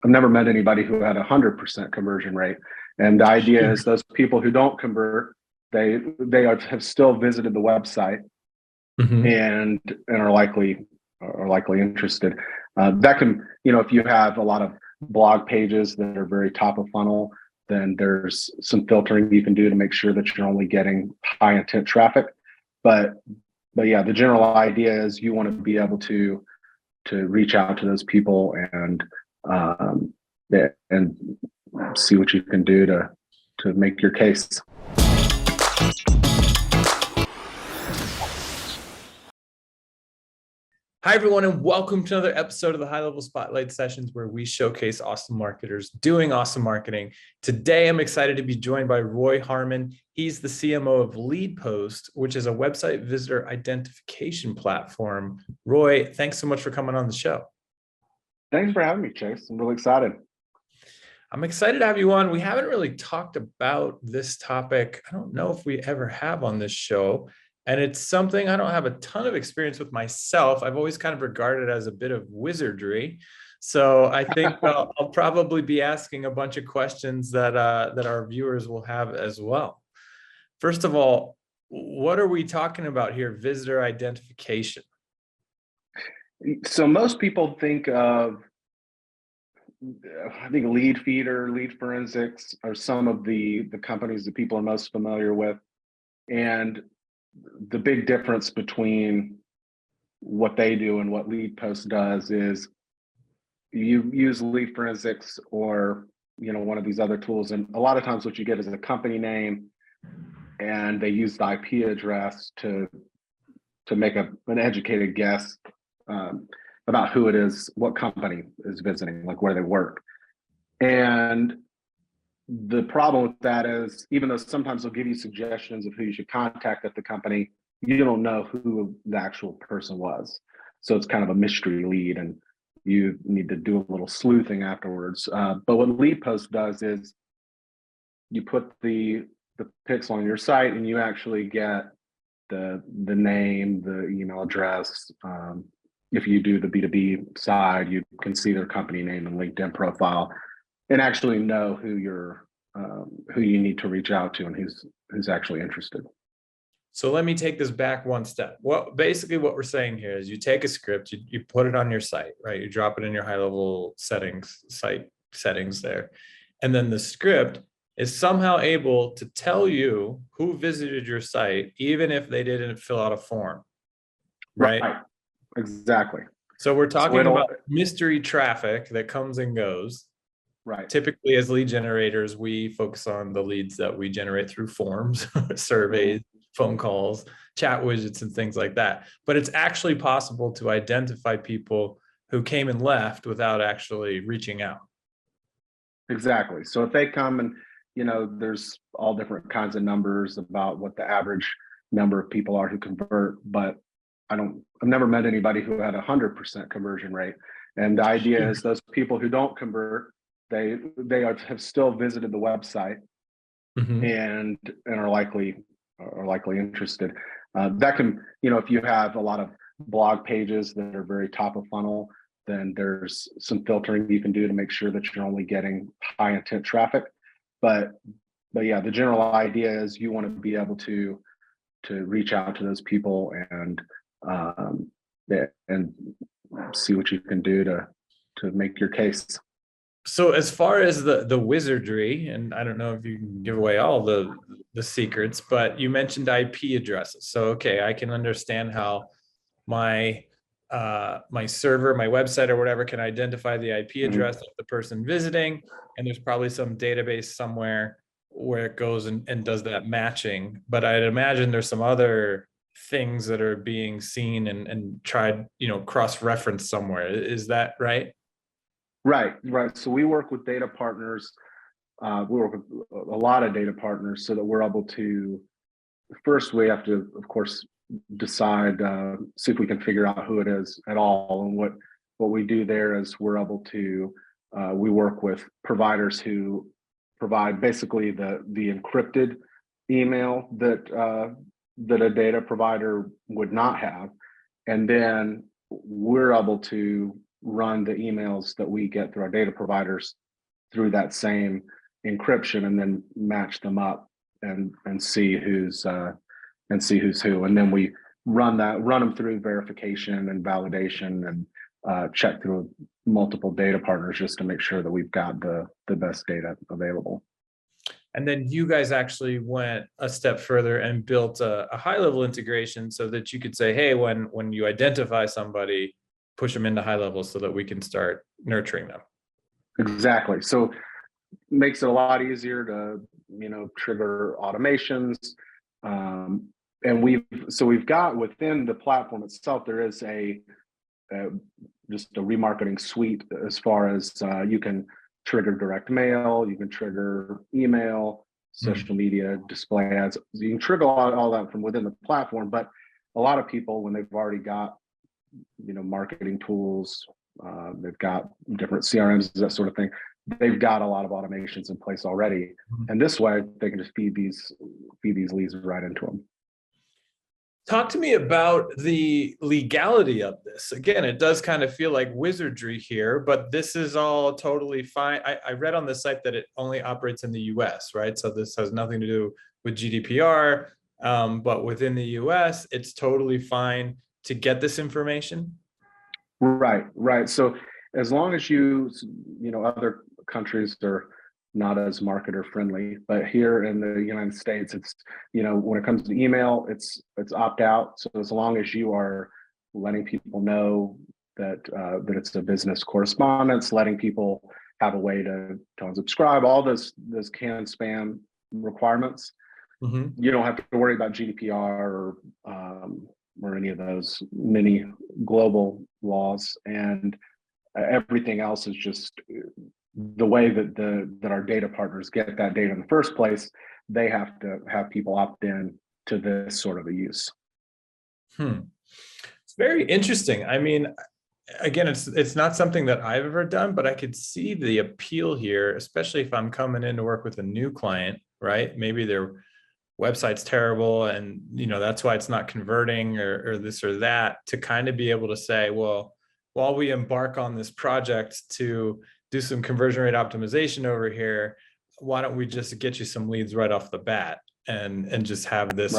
I've never met anybody who had 100% conversion rate. And the idea is those people who don't convert, have still visited the website Hmm. and are likely interested. That can, if you have a lot of blog pages that are very top of funnel, then there's some filtering you can do to make sure that you're only getting high intent traffic. But yeah, the general idea is you want to be able to reach out to those people um, and see what you can do to make your case. Hi, everyone, and welcome to another episode of the High Level Spotlight Sessions, where we showcase awesome marketers doing awesome marketing. Today, I'm excited to be joined by Roy Harmon. He's the CMO of leadpost, which is a website visitor identification platform. Roy, thanks so much for coming on the show. Thanks for having me, Chase. I'm really excited. I'm excited to have you on. We haven't really talked about this topic. I don't know if we ever have on this show. And it's something I don't have a ton of experience with myself. I've always kind of regarded it as a bit of wizardry. So I think I'll probably be asking a bunch of questions that our viewers will have as well. First of all, what are we talking about here? Visitor identification. So most people think of, I think Lead Feeder, Lead Forensics are some of the companies that people are most familiar with. And the big difference between what they do and what leadpost does is you use Lead Forensics or one of these other tools, and a lot of times what you get is a company name, and they use the IP address to make an educated guess about who it is, what company is visiting, like where they work. And the problem with that is, even though sometimes they'll give you suggestions of who you should contact at the company, you don't know who the actual person was. So it's kind of a mystery lead, and you need to do a little sleuthing afterwards. But what leadpost does is you put the pixel on your site, and you actually get the name, the email address. If you do the B2B side, you can see their company name and LinkedIn profile, and actually know who you need to reach out to and who's actually interested. So let me take this back one step. Well, basically what we're saying here is you take a script, you put it on your site, right? You drop it in your high level site settings there. And then the script is somehow able to tell you who visited your site, even if they didn't fill out a form, right? Right. Exactly. So we're talking So about mystery traffic that comes and goes. right. Typically, as lead generators, we focus on the leads that we generate through forms, surveys, phone calls, chat widgets, and things like that. But it's actually possible to identify people who came and left without actually reaching out. Exactly. So if they come and, there's all different kinds of numbers about what the average number of people are who convert, but I've never met anybody who had 100% conversion rate. And the idea is those people who don't convert, have still visited the website and are likely interested. That can, if you have a lot of blog pages that are very top of funnel, then there's some filtering you can do to make sure that you're only getting high intent traffic. But yeah, the general idea is you want to be able to reach out to those people and see what you can do to make your case. So as far as the wizardry, and I don't know if you can give away all the secrets, but you mentioned IP addresses. So okay, I can understand how my my server, my website or whatever can identify the IP address of the person visiting, and there's probably some database somewhere where it goes and does that matching. But I'd imagine there's some other things that are being seen and tried, cross-reference somewhere. Is that right? Right. So we work with data partners. We work with a lot of data partners so that we're able to, first we have to, of course, decide, see if we can figure out who it is at all. And what we do there is we're able to, we work with providers who provide basically the encrypted email that a data provider would not have. And then we're able to run the emails that we get through our data providers through that same encryption, and then match them up and see who's who. And then we run them through verification and validation, and check through multiple data partners just to make sure that we've got the best data available. And then you guys actually went a step further and built a high level integration so that you could say, hey, when you identify somebody, push them into high level so that we can start nurturing them. Exactly. So makes it a lot easier to, trigger automations. And we've got within the platform itself, there is just a remarketing suite as far as you can trigger direct mail, you can trigger email, social media, display ads. You can trigger all that from within the platform. But a lot of people, when they've already got, marketing tools, they've got different CRMs, that sort of thing, they've got a lot of automations in place already. And this way they can just feed these leads right into them. Talk to me about the legality of this. Again, it does kind of feel like wizardry here, but this is all totally fine. I read on the site that it only operates in the US, right? So this has nothing to do with GDPR, but within the US, it's totally fine to get this information. Right. So as long as other countries are not as marketer friendly, but here in the United States, it's, when it comes to email, it's opt out. So as long as you are letting people know that it's a business correspondence, letting people have a way to unsubscribe, all those can spam requirements, you don't have to worry about GDPR or any of those many global laws. And everything else is just the way that our data partners get that data in the first place. They have to have people opt in to this sort of a use. It's very interesting. I mean, again, it's not something that I've ever done, but I could see the appeal here, especially if I'm coming in to work with a new client, right? Maybe their website's terrible and that's why it's not converting or this or that, to kind of be able to say, well, while we embark on this project to do some conversion rate optimization over here, why don't we just get you some leads right off the bat and just have this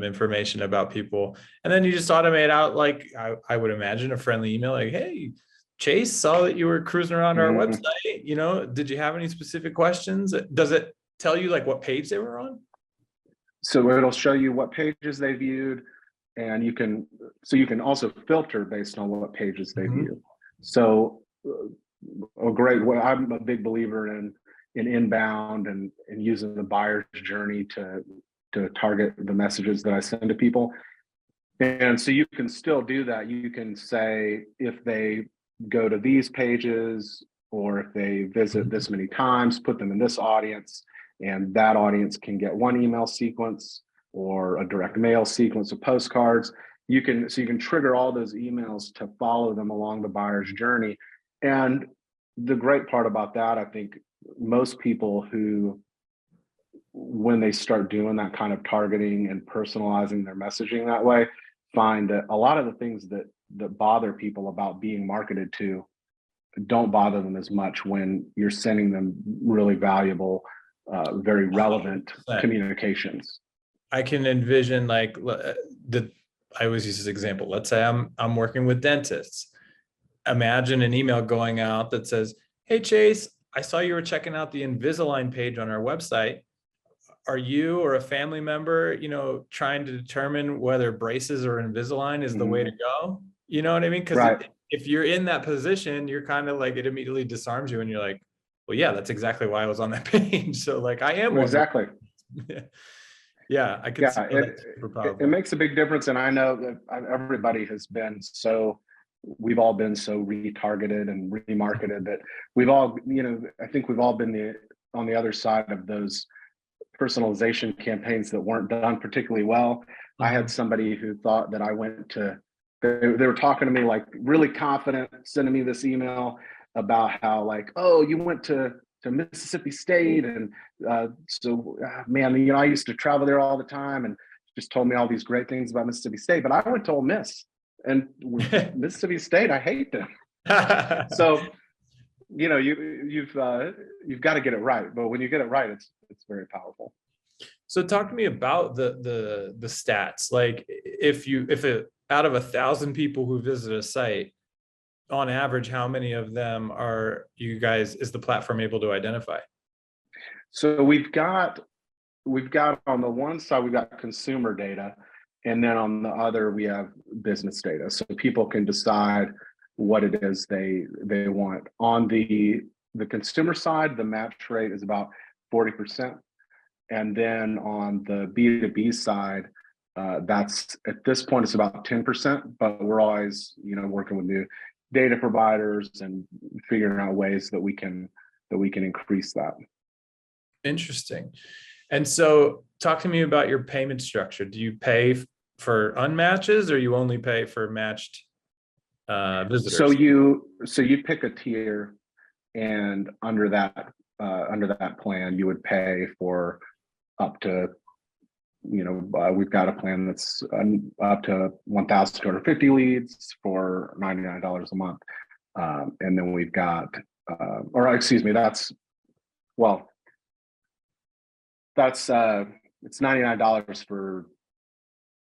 information about people. And then you just automate out, like I would imagine, a friendly email like, hey, Chase, saw that you were cruising around our website. Did you have any specific questions? Does it tell you like what page they were on? So it'll show you what pages they viewed, and you can also filter based on what pages they view. So I'm a big believer in inbound and using the buyer's journey to target the messages that I send to people. And so you can still do that. You can say if they go to these pages, or if they visit this many times, put them in this audience, and that audience can get one email sequence or a direct mail sequence of postcards. You can trigger all those emails to follow them along the buyer's journey. And the great part about that, I think most people who, when they start doing that kind of targeting and personalizing their messaging that way, find that a lot of the things that bother people about being marketed to don't bother them as much when you're sending them really valuable, very relevant 100%. Communications. I can envision I always use this example. Let's say I'm working with dentists. Imagine an email going out that says, hey, Chase, I saw you were checking out the Invisalign page on our website. Are you or a family member, trying to determine whether braces or Invisalign is the way to go? You know what I mean? Because if you're in that position, you're kind of like, it immediately disarms you and you're like, well, yeah, that's exactly why I was on that page. So like, I am exactly. Yeah, I could see it makes a big difference. And I know that everybody has been we've all been so retargeted and remarketed that we've all, I think we've all been on the other side of those personalization campaigns that weren't done particularly well. I had somebody who thought that they were talking to me like really confident, sending me this email about how like, oh, you went to Mississippi State, and man, I used to travel there all the time, and just told me all these great things about Mississippi State. But I went to Ole Miss, and Mississippi State, I hate them. So, you've got to get it right, but when you get it right, it's very powerful. So talk to me about the stats. Like if out of 1,000 people who visit a site, on average, how many of them is the platform able to identify? So we've got on the one side, we've got consumer data, and then on the other, we have business data. So people can decide what it is they want. On the consumer side, the match rate is about 40%. And then on the B2B side, that's at this point it's about 10%, but we're always, working with new data providers and figuring out ways that we can increase that. Interesting. And so talk to me about your payment structure. Do you pay for unmatches, or you only pay for matched visitors? So you pick a tier, and under that plan, you would pay for up to, we've got a plan that's up to 1,250 leads for $99 a month. And then we've got, or excuse me, it's $99 for,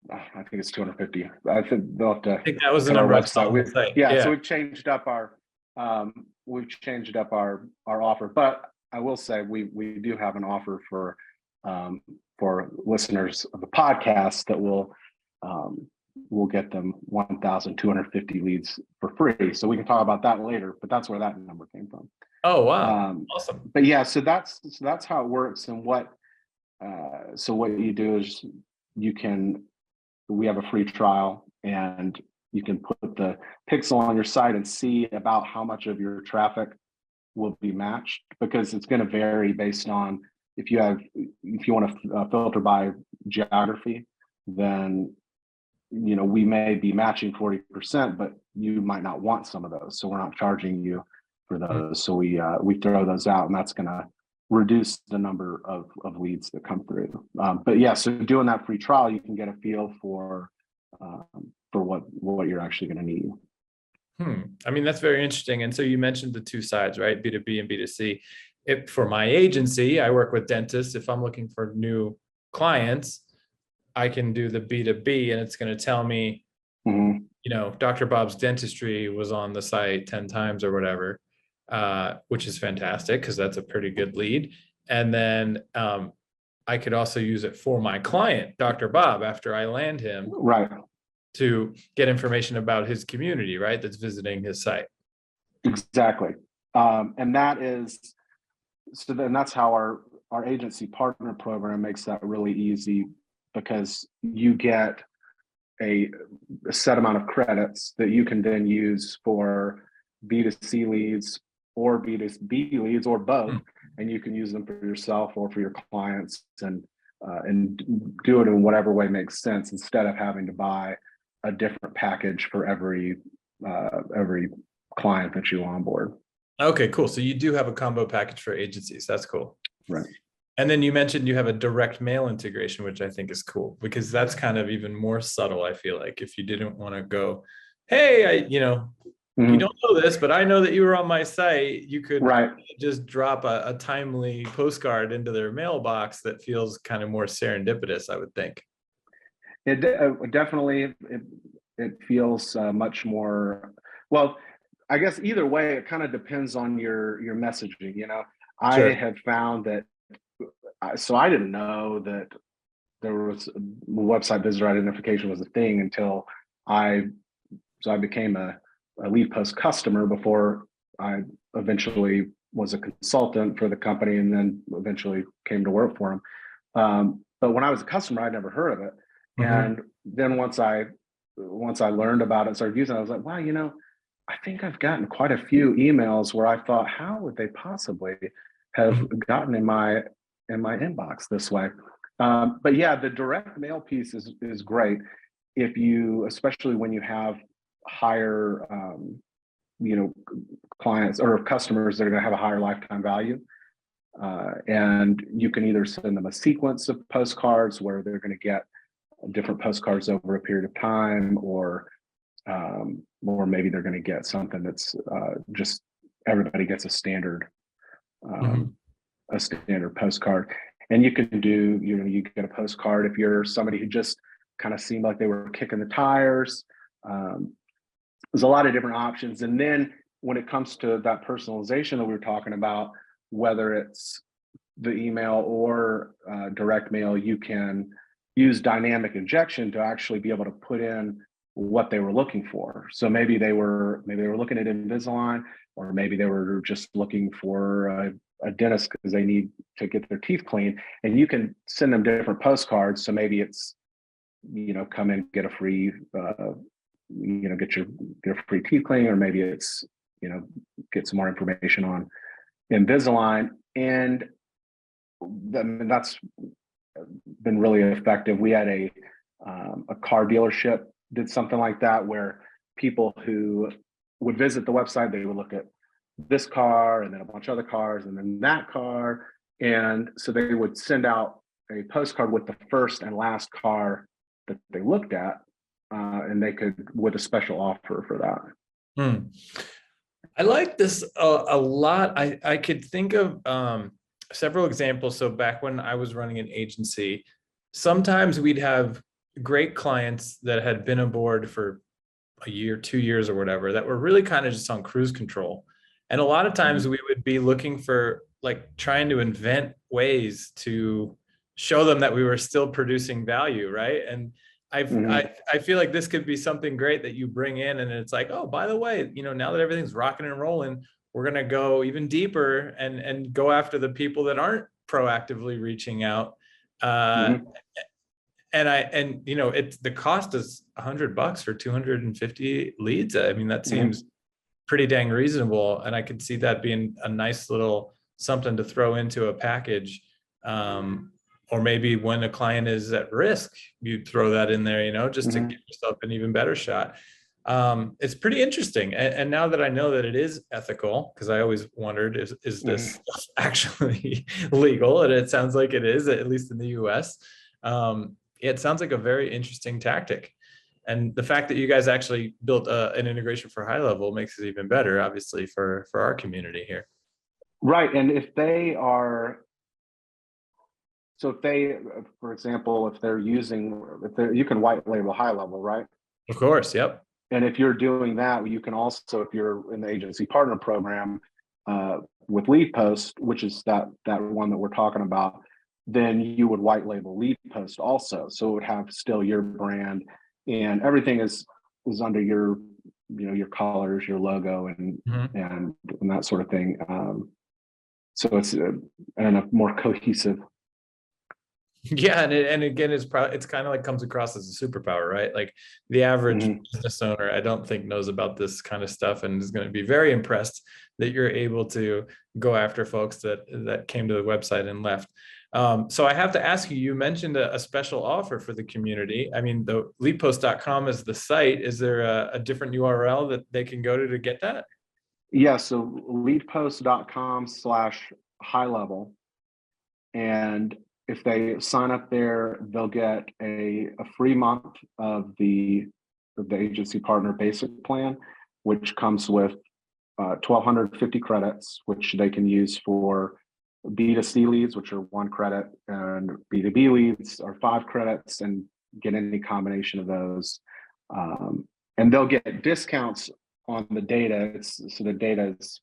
I think it's 250. I think they'll have to. I think that was the number I saw on the site. Yeah, so we've changed up our offer, but I will say we do have an offer for listeners of the podcast that will get them 1,250 leads for free. So we can talk about that later, but that's where that number came from. Oh, wow. Awesome. But yeah, so that's how it works. And what you do is we have a free trial, and you can put the pixel on your site and see about how much of your traffic will be matched, because it's going to vary based on if you want to filter by geography, then we may be matching 40%, but you might not want some of those, so we're not charging you for those. So we throw those out, and that's going to reduce the number of leads that come through. But yeah, so doing that free trial, you can get a feel for what you're actually going to need. I mean, that's very interesting. And so you mentioned the two sides, right? B2B and B2C. For my agency, I work with dentists. If I'm looking for new clients, I can do the B2B, and it's going to tell me, Dr. Bob's Dentistry was on the site 10 times or whatever, which is fantastic because that's a pretty good lead. And then I could also use it for my client, Dr. Bob, after I land him, right, to get information about his community, right, that's visiting his site. Exactly. And that's how our agency partner program makes that really easy, because you get a set amount of credits that you can then use for B2C leads or B2B leads, or both, and you can use them for yourself or for your clients, and do it in whatever way makes sense, instead of having to buy a different package for every client that you onboard. Okay, cool. So you do have a combo package for agencies. That's cool. Right. And then you mentioned you have a direct mail integration, which I think is cool, because that's kind of even more subtle. I feel like if you didn't want to go, hey, you don't know this, but I know that you were on my site, you could just drop a timely postcard into their mailbox that feels kind of more serendipitous, I would think. It definitely feels much more, well, I guess either way, it kind of depends on your messaging. Sure. I have found that, so I didn't know that there was website visitor identification was a thing until I became a leadpost customer before I eventually was a consultant for the company, and then eventually came to work for them. But when I was a customer, I'd never heard of it. And then once I learned about it, started using it, I was like, wow, I think I've gotten quite a few emails where I thought, how would they possibly have gotten in my inbox this way? But yeah, the direct mail piece is great especially when you have higher, clients or customers that are going to have a higher lifetime value. And you can either send them a sequence of postcards where they're going to get different postcards over a period of time, or or maybe they're going to get something that's just everybody gets Mhm. a standard postcard. And you can do, you get a postcard if you're somebody who just kind of seemed like they were kicking the tires. Um, there's a lot of different options. And then when it comes to that personalization that we were talking about, whether it's the email or direct mail, you can use dynamic injection to actually be able to put in what they were looking for. So maybe they were looking at Invisalign, or maybe they were just looking for a dentist because they need to get their teeth cleaned, and you can send them different postcards. So maybe it's, come in, get a free get a free teeth cleaning, or maybe it's, get some more information on Invisalign. And that's been really effective. We had a car dealership did something like that, where people who would visit the website, they would look at this car and then a bunch of other cars and then that car. And so they would send out a postcard with the first and last car that they looked at, and they could, with a special offer for that. Hmm. I like this a lot. I could think of several examples. So back when I was running an agency, sometimes we'd have great clients that had been aboard for a year, 2 years or whatever, that were really kind of just on cruise control. And a lot of times we would be looking for, like, trying to invent ways to show them that we were still producing value, right? And I feel like this could be something great that you bring in, and it's like, oh, by the way, now that everything's rocking and rolling, we're gonna go even deeper and go after the people that aren't proactively reaching out. Mm-hmm. It's the cost is $100 for 250 leads. I mean, that Mm-hmm. seems pretty dang reasonable, and I could see that being a nice little something to throw into a package. Or maybe when a client is at risk, you throw that in there, just to Mm-hmm. give yourself an even better shot. It's pretty interesting. And now that I know that it is ethical, because I always wondered, is this stuff actually legal? And it sounds like it is, at least in the US. It sounds like a very interesting tactic. And the fact that you guys actually built an integration for high level makes it even better, obviously, for our community here. Right. And if they are, so if they, for example, if they're using, you can white label high level, right? Of course. Yep. And if you're doing that, you can also, if you're in the agency partner program with leadpost, which is that one that we're talking about, then you would white label leadpost also. So it would have still your brand, and everything is under your, your colors, your logo, and and that sort of thing. So it's a more cohesive. Yeah, and again, it's kind of like comes across as a superpower, right? Like the average business owner, I don't think knows about this kind of stuff, and is going to be very impressed that you're able to go after folks that came to the website and left. So I have to ask you, you mentioned a special offer for the community. I mean, the leadpost.com is the site. Is there a different URL that they can go to get that? Yeah, so leadpost.com/high level. And if they sign up there, they'll get a free month of the agency partner basic plan, which comes with 1,250 credits, which they can use for B2C leads, which are 1 credit, and B2B leads are 5 credits, and get any combination of those. And they'll get discounts on the data. So the data is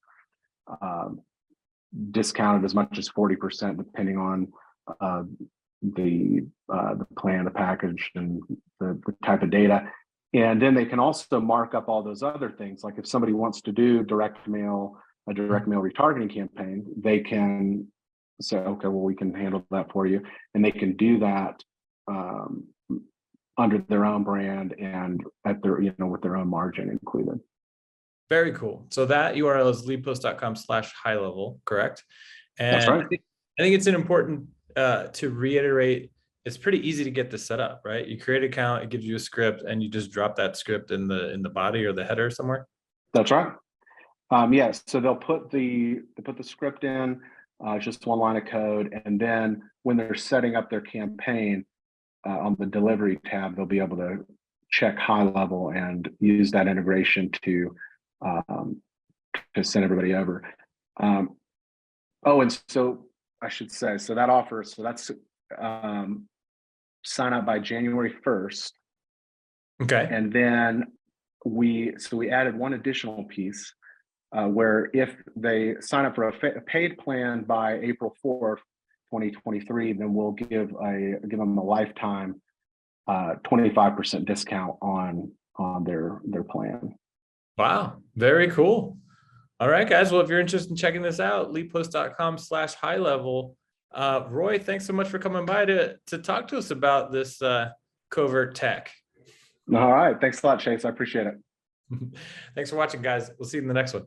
discounted as much as 40%, depending on the plan, the package, and the type of data. And then they can also mark up all those other things. Like if somebody wants to do a direct mail retargeting campaign, they can say, okay, well, we can handle that for you. And they can do that under their own brand and at their, with their own margin included. Very cool. So that URL is leadpost.com/high level, correct? And that's right. I think it's an important to reiterate. It's pretty easy to get this set up, right? You create an account, it gives you a script, and you just drop that script in the body or the header somewhere. That's right. Yes. So they'll put the script in, just 1 line of code, and then when they're setting up their campaign on the delivery tab, they'll be able to check high level and use that integration to send everybody over. Oh, and so I should say, so that offer, so that's sign up by January 1st. Okay. And then we added one additional piece where if they sign up for a paid plan by April 4th, 2023, then we'll give them a lifetime 25% discount on their plan. Wow, very cool. All right, guys. Well, if you're interested in checking this out, leadpost.com/high level. Roy, thanks so much for coming by to talk to us about this covert tech. All right. Thanks a lot, Chase. I appreciate it. Thanks for watching, guys. We'll see you in the next one.